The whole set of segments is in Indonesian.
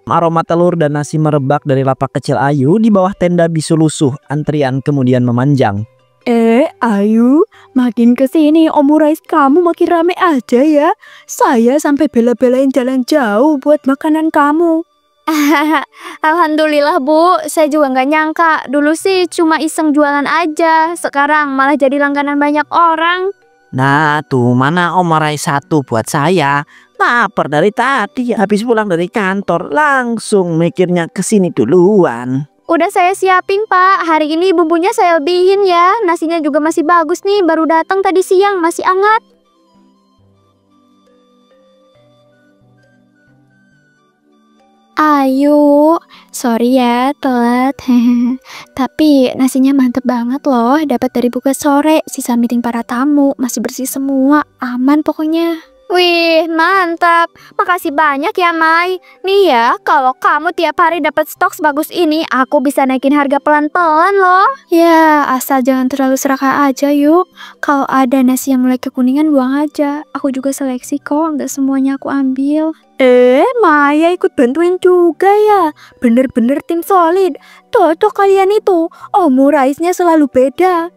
Aroma telur dan nasi merebak dari lapak kecil Ayu di bawah tenda bisu lusuh. Antrian kemudian memanjang. Ayu, makin kesini omurice kamu makin rame aja ya. Saya sampai bela-belain jalan jauh buat makanan kamu. Alhamdulillah Bu, saya juga nggak nyangka. Dulu sih cuma iseng jualan aja, sekarang malah jadi langganan banyak orang. Nah tuh mana omurice satu buat saya. Lapar dari tadi, habis pulang dari kantor langsung mikirnya kesini duluan. Udah saya siapin Pak, hari ini bumbunya saya lebihin ya. Nasinya juga masih bagus nih, baru datang tadi siang, masih hangat. Ayu, sorry ya telat. Tapi nasinya mantep banget loh. Dapat dari buka sore, sisa meeting para tamu, masih bersih semua, aman pokoknya. Wih, mantap. Makasih banyak ya, Mai. Nih ya, kalau kamu tiap hari dapat stok sebagus ini, aku bisa naikin harga pelan-pelan loh. Ya, asal jangan terlalu serakah aja yuk. Kalau ada nasi yang mulai kekuningan, buang aja. Aku juga seleksi kok, nggak semuanya aku ambil. Maya ikut bantuin juga ya. Bener-bener tim solid. Cocok kalian itu. Omurice-nya selalu beda.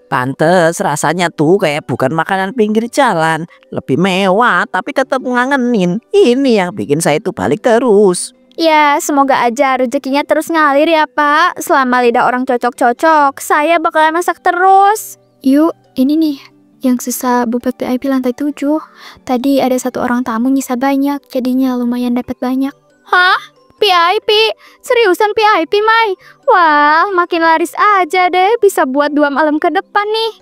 Pantes rasanya tuh kayak bukan makanan pinggir jalan. Lebih mewah tapi tetap ngangenin. Ini yang bikin saya tuh balik terus. Ya, semoga aja rezekinya terus ngalir ya, Pak. Selama lidah orang cocok-cocok, saya bakalan masak terus. Yuk, ini nih. Yang sisa bufet VIP lantai 7. Tadi ada satu orang tamu nyisa banyak, jadinya lumayan dapat banyak. Hah? VIP? Seriusan VIP, Mai? Wah, makin laris aja deh. Bisa buat 2 malam ke depan nih.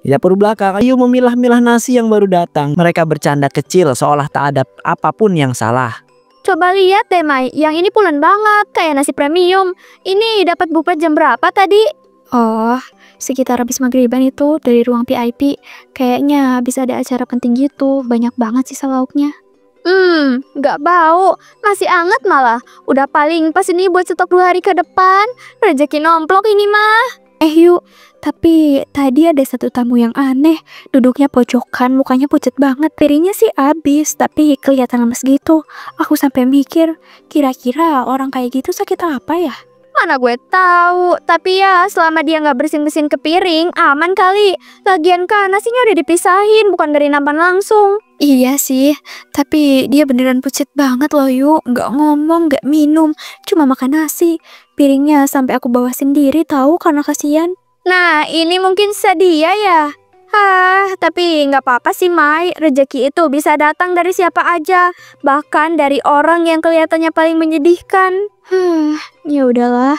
Di dapur belakang, Ayu memilah-milah nasi yang baru datang. Mereka bercanda kecil seolah tak ada apapun yang salah. Coba lihat deh, Mai. Yang ini pulen banget, kayak nasi premium. Ini dapat bufet jam berapa tadi? Oh, sekitar habis maghriban itu dari ruang VIP. Kayaknya bisa ada acara penting gitu. Banyak banget sisa lauknya. Nggak bau. Masih anget malah. Udah paling pas ini buat stok 2 hari ke depan. Rezeki nomplok ini mah. Yuk, tapi tadi ada satu tamu yang aneh. Duduknya pojokan, mukanya pucet banget. Piringnya sih habis, tapi kelihatan lemes gitu. Aku sampai mikir, kira-kira orang kayak gitu sakit apa ya? Mana gue tahu. Tapi ya selama dia nggak bersin-bersin ke piring, aman kali. Lagian kan nasinya udah dipisahin, bukan dari nampan langsung. Iya sih, tapi dia beneran pucet banget loh yuk. Nggak ngomong, nggak minum, cuma makan nasi. Piringnya sampai aku bawa sendiri tahu karena kasihan. Nah, ini mungkin sedia ya. Tapi nggak apa-apa sih, Mai. Rezeki itu bisa datang dari siapa aja, bahkan dari orang yang kelihatannya paling menyedihkan. Ya udahlah.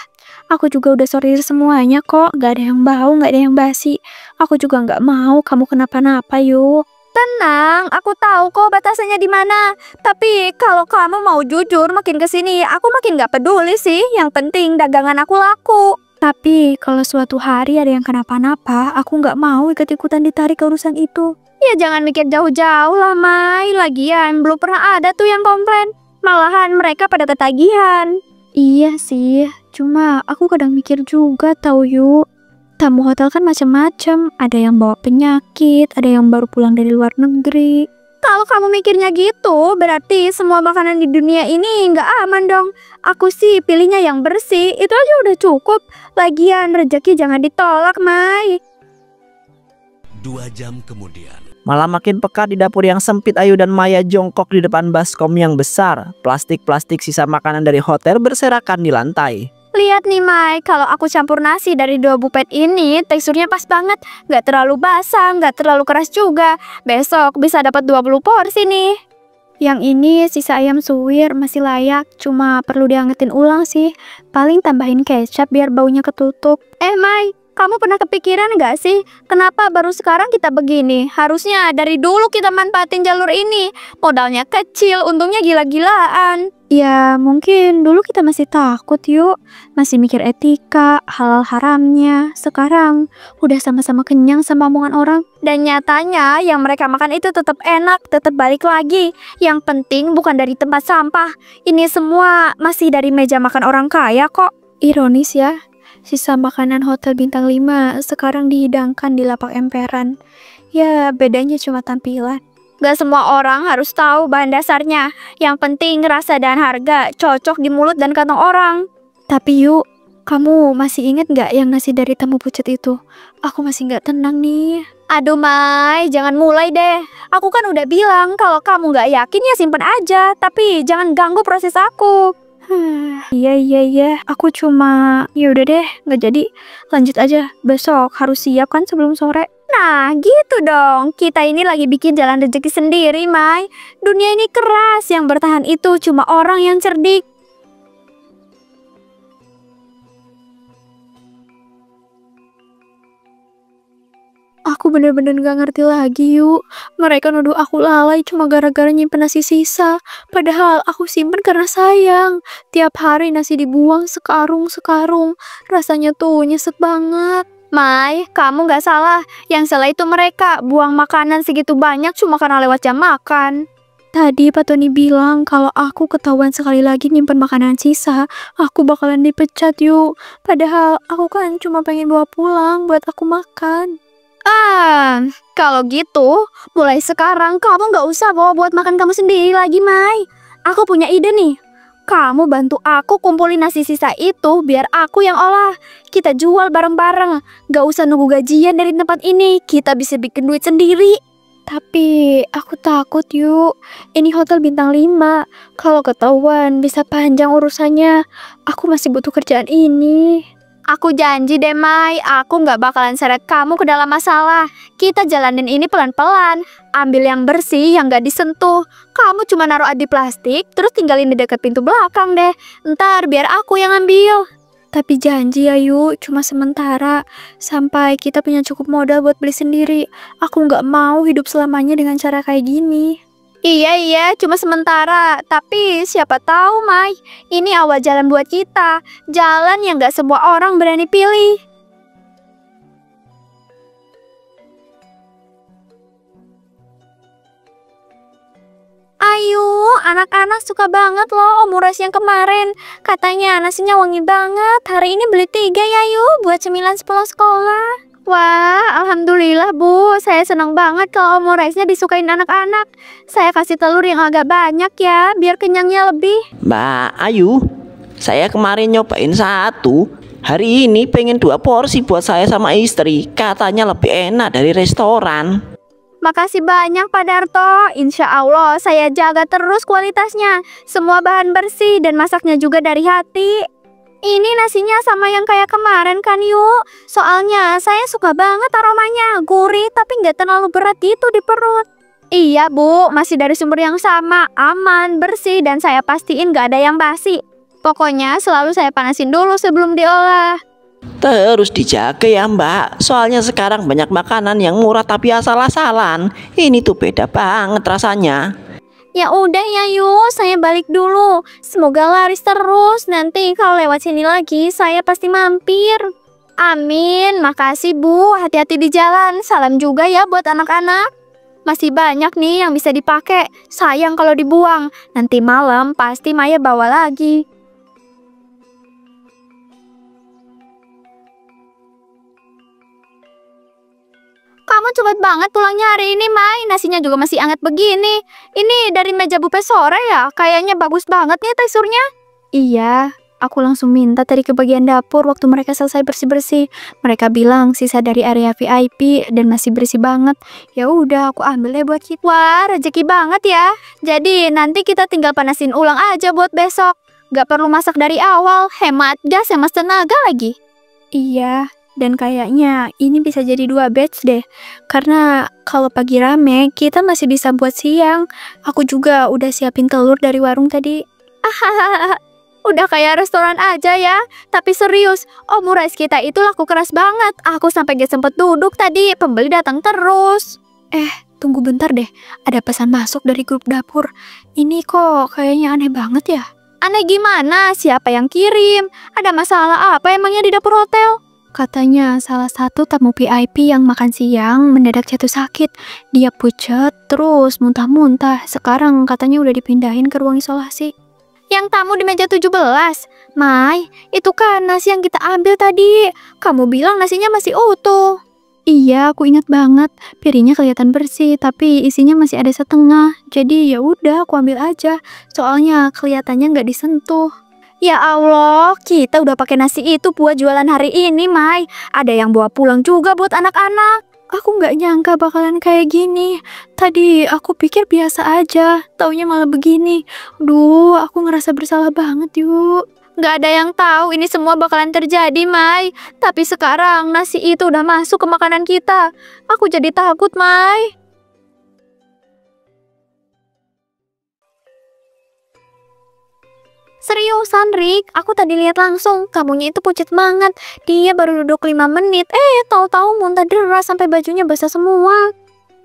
Aku juga udah sortir semuanya kok. Gak ada yang bau, gak ada yang basi. Aku juga nggak mau kamu kenapa-napa yuk. Tenang, aku tahu kok batasannya di mana. Tapi kalau kamu mau jujur, makin kesini aku makin nggak peduli sih. Yang penting dagangan aku laku. Tapi kalau suatu hari ada yang kenapa-napa, aku nggak mau ikut-ikutan ditarik ke urusan itu. Ya jangan mikir jauh-jauh lah, Mai. Lagian belum pernah ada tuh yang komplain. Malahan mereka pada ketagihan. Iya sih, cuma aku kadang mikir juga tahu yuk. Tamu hotel kan macam-macam, ada yang bawa penyakit, ada yang baru pulang dari luar negeri. Kalau kamu mikirnya gitu, berarti semua makanan di dunia ini nggak aman dong. Aku sih pilihnya yang bersih, itu aja udah cukup. Lagian rezeki jangan ditolak, Mai. 2 jam kemudian. Malah makin pekat di dapur yang sempit, Ayu dan Maya jongkok di depan baskom yang besar. Plastik-plastik sisa makanan dari hotel berserakan di lantai. Lihat nih, Mai, kalau aku campur nasi dari 2 bufet ini, teksturnya pas banget. Nggak terlalu basah, nggak terlalu keras juga. Besok bisa dapat 20 porsi nih. Yang ini sisa ayam suwir masih layak, cuma perlu diangetin ulang sih. Paling tambahin kecap biar baunya ketutup. Mai, kamu pernah kepikiran nggak sih, kenapa baru sekarang kita begini? Harusnya dari dulu kita manfaatin jalur ini. Modalnya kecil, untungnya gila-gilaan. Ya mungkin dulu kita masih takut yuk, masih mikir etika, halal haramnya. Sekarang udah sama-sama kenyang sama omongan orang. Dan nyatanya yang mereka makan itu tetap enak, tetap balik lagi. Yang penting bukan dari tempat sampah. Ini semua masih dari meja makan orang kaya kok. Ironis ya, sisa makanan hotel bintang 5 sekarang dihidangkan di lapak emperan. Ya bedanya cuma tampilan. Gak semua orang harus tahu bahan dasarnya. Yang penting rasa dan harga cocok di mulut dan kantong orang. Tapi yuk, kamu masih inget gak yang nasi dari tamu pucet itu? Aku masih gak tenang nih. Aduh Mai, jangan mulai deh. Aku kan udah bilang kalau kamu gak yakin ya simpen aja. Tapi jangan ganggu proses aku. Iya. Aku cuma... Ya udah deh, gak jadi. Lanjut aja. Besok harus siap kan sebelum sore. Nah gitu dong. Kita ini lagi bikin jalan rezeki sendiri Mai. Dunia ini keras. Yang bertahan itu cuma orang yang cerdik. Aku bener-bener gak ngerti lagi yuk. Mereka nuduh aku lalai cuma gara-gara nyimpen nasi sisa. Padahal aku simpen karena sayang. Tiap hari nasi dibuang sekarung-sekarung. Rasanya tuh nyesek banget. Mai, kamu gak salah. Yang salah itu mereka. Buang makanan segitu banyak cuma karena lewat jam makan. Tadi Pak Tony bilang kalau aku ketahuan sekali lagi nyimpen makanan sisa, aku bakalan dipecat yuk. Padahal aku kan cuma pengen bawa pulang buat aku makan. Kalau gitu, mulai sekarang kamu gak usah bawa buat makan kamu sendiri lagi, Mai. Aku punya ide nih. Kamu bantu aku kumpulin nasi sisa itu biar aku yang olah. Kita jual bareng-bareng. Gak usah nunggu gajian dari tempat ini. Kita bisa bikin duit sendiri. Tapi aku takut yuk. Ini hotel bintang 5. Kalau ketahuan bisa panjang urusannya. Aku masih butuh kerjaan ini. Aku janji deh Mai, aku gak bakalan seret kamu ke dalam masalah. Kita jalanin ini pelan-pelan. Ambil yang bersih, yang gak disentuh. Kamu cuma naruh di plastik, terus tinggalin di dekat pintu belakang deh. Ntar biar aku yang ambil. Tapi janji ya yuk, cuma sementara. Sampai kita punya cukup modal buat beli sendiri. Aku gak mau hidup selamanya dengan cara kayak gini. Iya, cuma sementara. Tapi siapa tahu, Mai. Ini awal jalan buat kita. Jalan yang gak semua orang berani pilih. Ayo, anak-anak suka banget loh omurice yang kemarin. Katanya nasinya wangi banget. Hari ini beli 3 ya yuk, buat cemilan 10 sekolah. Wah, alhamdulillah Bu. Saya senang banget kalau omurice-nya disukain anak-anak. Saya kasih telur yang agak banyak ya, biar kenyangnya lebih. Mbak Ayu, saya kemarin nyobain 1. Hari ini pengen 2 porsi buat saya sama istri. Katanya lebih enak dari restoran. Makasih banyak Pak Darto. Insya Allah saya jaga terus kualitasnya. Semua bahan bersih dan masaknya juga dari hati. Ini nasinya sama yang kayak kemarin kan yuk. Soalnya saya suka banget aromanya. Gurih tapi nggak terlalu berat gitu di perut. Iya Bu, masih dari sumber yang sama. Aman, bersih dan saya pastiin nggak ada yang basi. Pokoknya selalu saya panasin dulu sebelum diolah. Terus dijaga ya Mbak. Soalnya sekarang banyak makanan yang murah tapi asal-asalan. Ini tuh beda banget rasanya. Ya udah ya yuk, saya balik dulu. Semoga laris terus. Nanti kalau lewat sini lagi, saya pasti mampir. Amin, makasih Bu. Hati-hati di jalan. Salam juga ya buat anak-anak. Masih banyak nih yang bisa dipakai. Sayang kalau dibuang. Nanti malam pasti Maya bawa lagi. Kamu cepet banget pulangnya hari ini, Mai. Nasinya juga masih hangat begini. Ini dari meja buffet sore ya? Kayaknya bagus banget nih teksturnya. Iya, aku langsung minta tadi ke bagian dapur waktu mereka selesai bersih-bersih. Mereka bilang sisa dari area VIP dan masih bersih banget. Ya udah, aku ambil deh buat kita. Wah, rezeki banget ya. Jadi nanti kita tinggal panasin ulang aja buat besok. Gak perlu masak dari awal. Hemat gas, hemat tenaga lagi. Iya. Dan kayaknya ini bisa jadi 2 batch deh. Karena kalau pagi rame, kita masih bisa buat siang. Aku juga udah siapin telur dari warung tadi. Udah kayak restoran aja ya. Tapi serius, omurice kita itu laku keras banget. Aku sampai gak sempet duduk tadi. Pembeli datang terus. Tunggu bentar deh. Ada pesan masuk dari grup dapur. Ini kok kayaknya aneh banget ya. Aneh gimana? Siapa yang kirim? Ada masalah apa emangnya di dapur hotel? Katanya salah satu tamu VIP yang makan siang mendadak jatuh sakit. Dia pucet, terus muntah-muntah. Sekarang katanya udah dipindahin ke ruang isolasi. Yang tamu di meja 17? Mai, itu kan nasi yang kita ambil tadi. Kamu bilang nasinya masih utuh. Iya, aku ingat banget. Piringnya kelihatan bersih, tapi isinya masih ada setengah. Jadi ya udah, aku ambil aja. Soalnya kelihatannya nggak disentuh. Ya Allah, kita udah pakai nasi itu buat jualan hari ini, Mai. Ada yang bawa pulang juga buat anak-anak. Aku nggak nyangka bakalan kayak gini. Tadi aku pikir biasa aja, taunya malah begini. Duh, aku ngerasa bersalah banget yuk. Gak ada yang tahu ini semua bakalan terjadi, Mai. Tapi sekarang nasi itu udah masuk ke makanan kita. Aku jadi takut, Mai. Seriusan, Rick, aku tadi lihat langsung. Kamunya itu pucet banget. Dia baru duduk 5 menit. Tahu-tahu muntah deras sampai bajunya basah semua.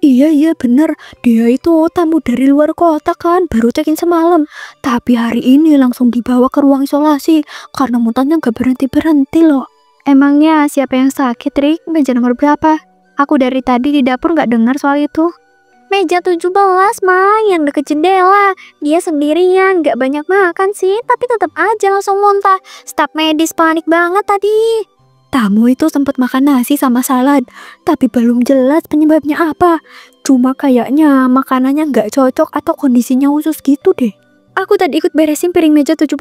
Iya bener, dia itu tamu dari luar kota kan, baru check-in semalam. Tapi hari ini langsung dibawa ke ruang isolasi karena muntahnya gak berhenti-berhenti loh. Emangnya siapa yang sakit, Rick? Meja nomor berapa? Aku dari tadi di dapur gak dengar soal itu. Meja 17, Mai, yang deket jendela. Dia sendirian, gak banyak makan sih, tapi tetap aja langsung muntah. Staf medis panik banget tadi. Tamu itu sempat makan nasi sama salad, tapi belum jelas penyebabnya apa. Cuma kayaknya makanannya nggak cocok atau kondisinya khusus gitu deh. Aku tadi ikut beresin piring meja 17.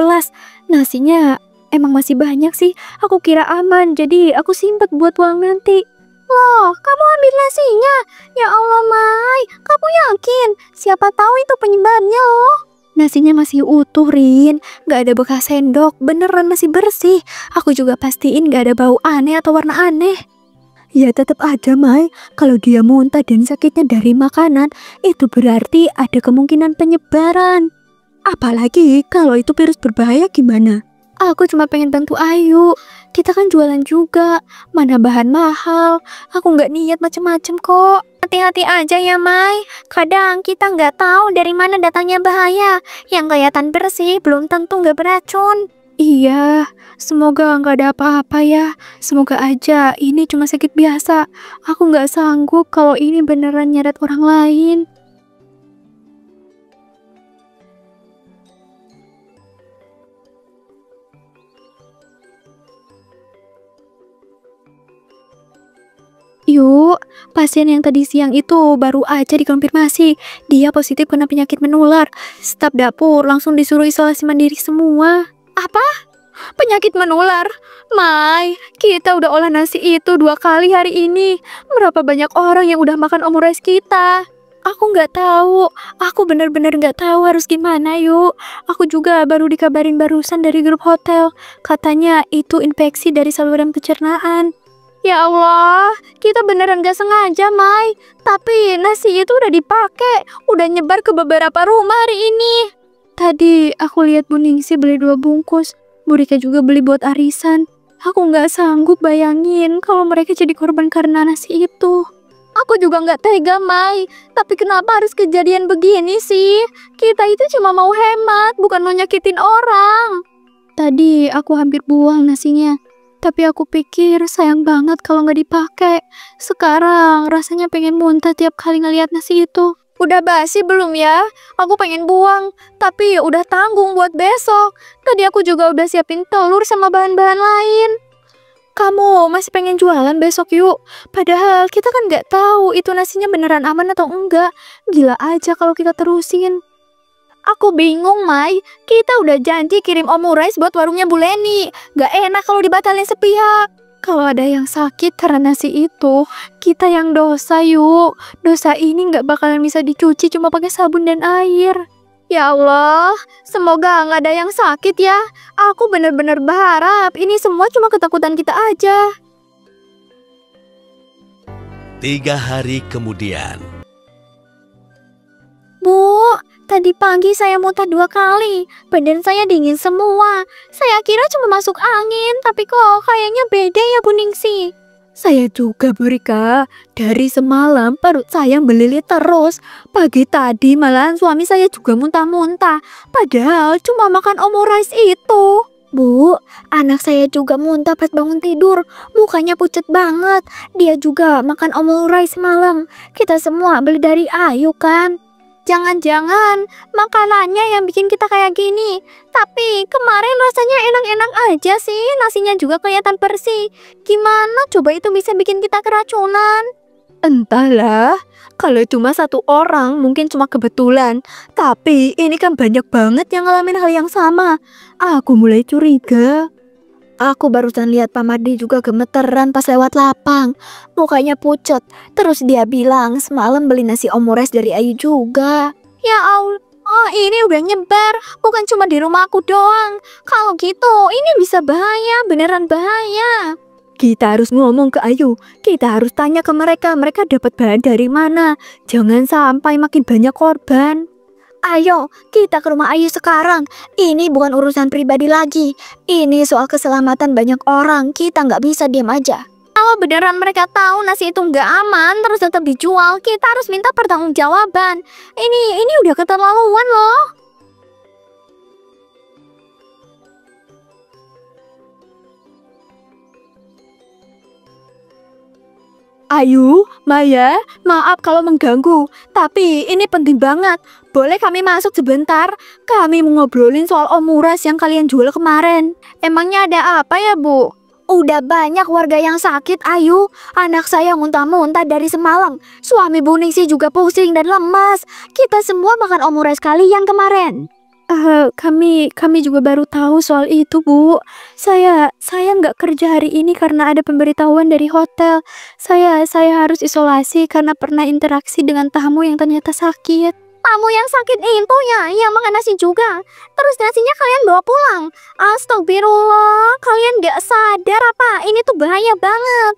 Nasinya emang masih banyak sih. Aku kira aman, jadi aku simpen buat uang nanti. Loh, kamu ambil nasinya? Ya Allah, Mai, kamu yakin? Siapa tahu itu penyebabnya loh. Nasinya masih utuh, Rin. Gak ada bekas sendok, beneran masih bersih. Aku juga pastiin gak ada bau aneh atau warna aneh. Ya tetap aja, Mai. Kalau dia muntah dan sakitnya dari makanan, itu berarti ada kemungkinan penyebaran. Apalagi kalau itu virus berbahaya gimana? Aku cuma pengen bantu Ayu. Kita kan jualan juga. Mana bahan mahal. Aku gak niat macem-macem kok. Hati-hati aja ya, Mai. Kadang kita nggak tahu dari mana datangnya bahaya. Yang kelihatan bersih belum tentu nggak beracun. Iya, semoga nggak ada apa-apa ya. Semoga aja ini cuma sakit biasa. Aku nggak sanggup kalau ini beneran nyeret orang lain. Yuk, pasien yang tadi siang itu baru aja dikonfirmasi. Dia positif kena penyakit menular. Staf dapur langsung disuruh isolasi mandiri semua. Apa? Penyakit menular? Mai, kita udah olah nasi itu 2 kali hari ini. Berapa banyak orang yang udah makan omurice kita? Aku nggak tahu. Aku bener-bener nggak tahu harus gimana yuk. Aku juga baru dikabarin barusan dari grup hotel. Katanya itu infeksi dari saluran pencernaan. Ya Allah, kita beneran gak sengaja, Mai. Tapi nasi itu udah dipakai, udah nyebar ke beberapa rumah hari ini. Tadi aku lihat Bu Ningsi beli 2 bungkus. Bu Rika juga beli buat arisan. Aku nggak sanggup bayangin kalau mereka jadi korban karena nasi itu. Aku juga nggak tega, Mai. Tapi kenapa harus kejadian begini sih? Kita itu cuma mau hemat, bukan mau nyakitin orang. Tadi aku hampir buang nasinya. Tapi aku pikir sayang banget kalau nggak dipakai. Sekarang rasanya pengen muntah tiap kali ngeliat nasi itu. Udah basi belum ya? Aku pengen buang, tapi udah tanggung buat besok. Tadi aku juga udah siapin telur sama bahan-bahan lain. Kamu masih pengen jualan besok yuk? Padahal kita kan nggak tahu itu nasinya beneran aman atau enggak. Gila aja kalau kita terusin. Aku bingung, Mai. Kita udah janji kirim omurice buat warungnya Bu Leni. Gak enak kalau dibatalin sepihak. Kalau ada yang sakit karena nasi itu, kita yang dosa yuk. Dosa ini gak bakalan bisa dicuci cuma pakai sabun dan air. Ya Allah, semoga gak ada yang sakit ya. Aku bener-bener berharap ini semua cuma ketakutan kita aja. 3 hari kemudian. Bu, tadi pagi saya muntah 2 kali. Badan saya dingin semua. Saya kira cuma masuk angin, tapi kok kayaknya beda ya Bu Ningsi. Saya juga, Bu Rika. Dari semalam perut saya melilit terus. Pagi tadi malahan suami saya juga muntah-muntah. Padahal cuma makan omurice itu. Bu, anak saya juga muntah pas bangun tidur. Mukanya pucat banget. Dia juga makan omurice malam. Kita semua beli dari Ayu kan? Jangan-jangan makanannya yang bikin kita kayak gini. Tapi kemarin rasanya enak-enak aja sih. Nasinya juga kelihatan bersih. Gimana coba itu bisa bikin kita keracunan? Entahlah, kalau cuma satu orang mungkin cuma kebetulan. Tapi ini kan banyak banget yang ngalamin hal yang sama. Aku mulai curiga. Aku barusan lihat Pak Mardi juga gemeteran pas lewat lapang. Mukanya pucet. Terus dia bilang semalam beli nasi omores dari Ayu juga. Ya Allah, ini udah nyebar. Bukan cuma di rumah aku doang. Kalau gitu, ini bisa bahaya, beneran bahaya. Kita harus ngomong ke Ayu. Kita harus tanya ke mereka dapat bahan dari mana. Jangan sampai makin banyak korban. Ayo, kita ke rumah Ayu sekarang. Ini bukan urusan pribadi lagi. Ini soal keselamatan banyak orang. Kita nggak bisa diam aja. Kalau beneran mereka tahu nasi itu nggak aman, terus tetap dijual, kita harus minta pertanggungjawaban. Ini udah keterlaluan loh. Ayu, Maya, maaf kalau mengganggu. Tapi ini penting banget. Boleh kami masuk sebentar? Kami mau ngobrolin soal omures yang kalian jual kemarin. Emangnya ada apa ya, Bu? Udah banyak warga yang sakit, Ayu. Anak saya muntah-muntah dari semalam. Suami Bu Ningsih juga pusing dan lemas. Kita semua makan omures kalian kemarin. Kami juga baru tahu soal itu, Bu. Saya nggak kerja hari ini karena ada pemberitahuan dari hotel. Saya harus isolasi karena pernah interaksi dengan tamu yang ternyata sakit. Tamu yang sakit itu ya, yang makan nasi juga. Terus nasinya kalian bawa pulang. Astagfirullah, kalian nggak sadar apa? Ini tuh bahaya banget.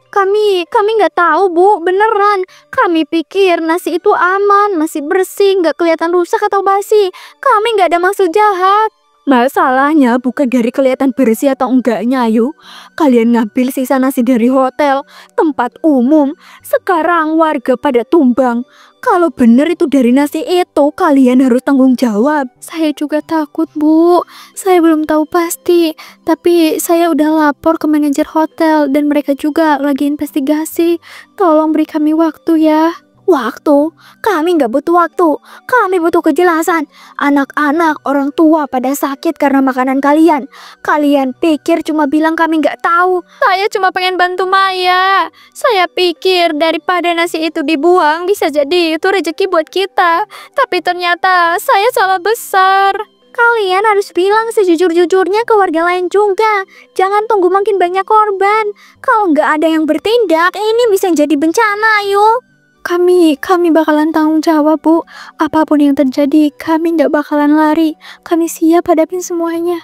Kami nggak tahu, Bu, beneran. Kami pikir nasi itu aman, masih bersih, nggak kelihatan rusak atau basi. Kami nggak ada maksud jahat. Masalahnya bukan dari kelihatan bersih atau enggaknya, Ayu. Kalian ngambil sisa nasi dari hotel, tempat umum. Sekarang warga pada tumbang. Kalau bener itu dari nasi itu, kalian harus tanggung jawab. Saya juga takut, Bu. Saya belum tahu pasti. Tapi saya udah lapor ke manajer hotel dan mereka juga lagi investigasi. Tolong beri kami waktu ya. Waktu? Kami nggak butuh waktu. Kami butuh kejelasan. Anak-anak, orang tua pada sakit karena makanan kalian. Kalian pikir cuma bilang kami nggak tahu. Saya cuma pengen bantu Maya. Saya pikir daripada nasi itu dibuang, bisa jadi itu rezeki buat kita. Tapi ternyata saya salah besar. Kalian harus bilang sejujur-jujurnya ke warga lain juga. Jangan tunggu makin banyak korban. Kalau nggak ada yang bertindak, ini bisa jadi bencana, yuk. Kami bakalan tanggung jawab, Bu. Apapun yang terjadi, kami nggak bakalan lari. Kami siap hadapin semuanya.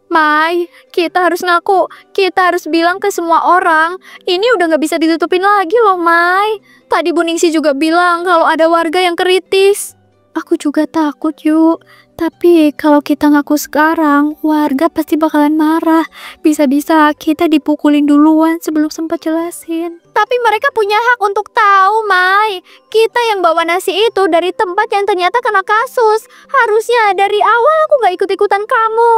Mai, kita harus ngaku. Kita harus bilang ke semua orang. Ini udah nggak bisa ditutupin lagi loh, Mai. Tadi Bu Ningsih juga bilang kalau ada warga yang kritis. Aku juga takut, yuk. Tapi kalau kita ngaku sekarang, warga pasti bakalan marah. Bisa-bisa kita dipukulin duluan sebelum sempat jelasin. Tapi mereka punya hak untuk tahu, Mai. Kita yang bawa nasi itu dari tempat yang ternyata kena kasus. Harusnya dari awal aku gak ikut-ikutan kamu.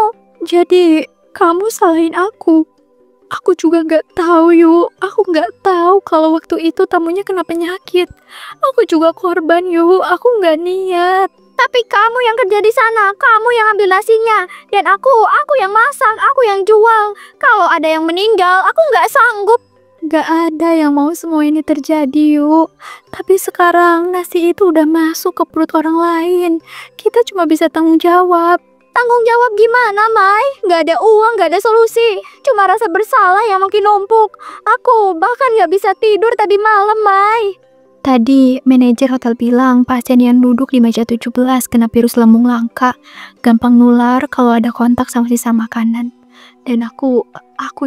Jadi, kamu salahin aku. Aku juga nggak tahu, yuk. Aku nggak tahu kalau waktu itu tamunya kena penyakit. Aku juga korban, yuk. Aku nggak niat. Tapi kamu yang kerja di sana, kamu yang ambil nasinya. Dan aku yang masak, aku yang jual. Kalau ada yang meninggal, aku nggak sanggup. Gak ada yang mau semua ini terjadi, yuk. Tapi sekarang nasi itu udah masuk ke perut orang lain. Kita cuma bisa tanggung jawab. Tanggung jawab gimana, Mai? Gak ada uang, gak ada solusi. Cuma rasa bersalah yang makin numpuk. Aku bahkan gak bisa tidur tadi malam, Mai. Tadi manajer hotel bilang pasien yang duduk di meja 17 kena virus lambung langka. Gampang nular kalau ada kontak sama sisa makanan. Dan aku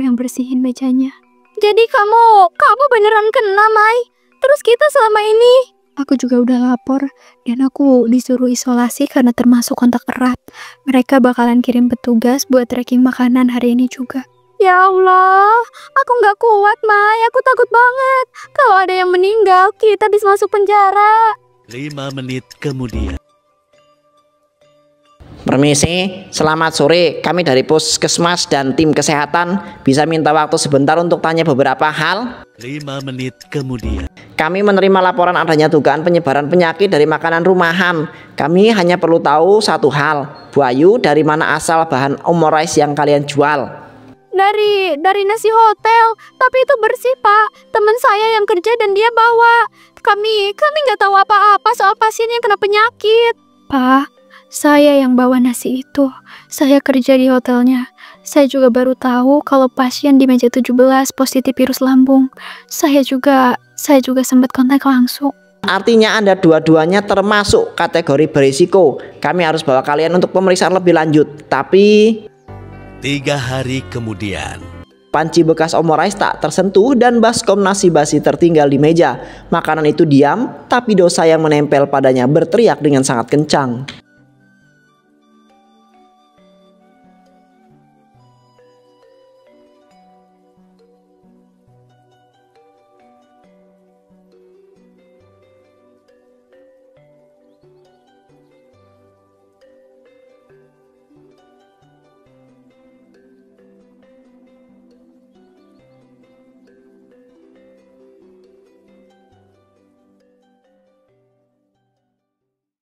yang bersihin mejanya. Jadi kamu beneran kena, Mai? Terus kita selama ini? Aku juga udah lapor dan aku disuruh isolasi karena termasuk kontak erat. Mereka bakalan kirim petugas buat tracking makanan hari ini juga. Ya Allah, aku nggak kuat, Mai. Aku takut banget. Kalau ada yang meninggal, kita bisa masuk penjara. 5 menit kemudian. Permisi, selamat sore. Kami dari Puskesmas dan tim kesehatan bisa minta waktu sebentar untuk tanya beberapa hal. 5 menit kemudian. Kami menerima laporan adanya dugaan penyebaran penyakit dari makanan rumahan. Kami hanya perlu tahu satu hal. Bu Ayu, dari mana asal bahan omurice yang kalian jual? Dari nasi hotel, tapi itu bersih, Pak. Teman saya yang kerja dan dia bawa. Kami nggak tahu apa-apa soal pasien yang kena penyakit. Pak, saya yang bawa nasi itu. Saya kerja di hotelnya. Saya juga baru tahu kalau pasien di meja 17 positif virus lambung. Saya juga sempat kontak langsung. Artinya Anda dua-duanya termasuk kategori berisiko. Kami harus bawa kalian untuk pemeriksaan lebih lanjut. Tapi 3 hari kemudian. panci bekas omurice tak tersentuh dan baskom nasi basi tertinggal di meja. Makanan itu diam, tapi dosa yang menempel padanya berteriak dengan sangat kencang.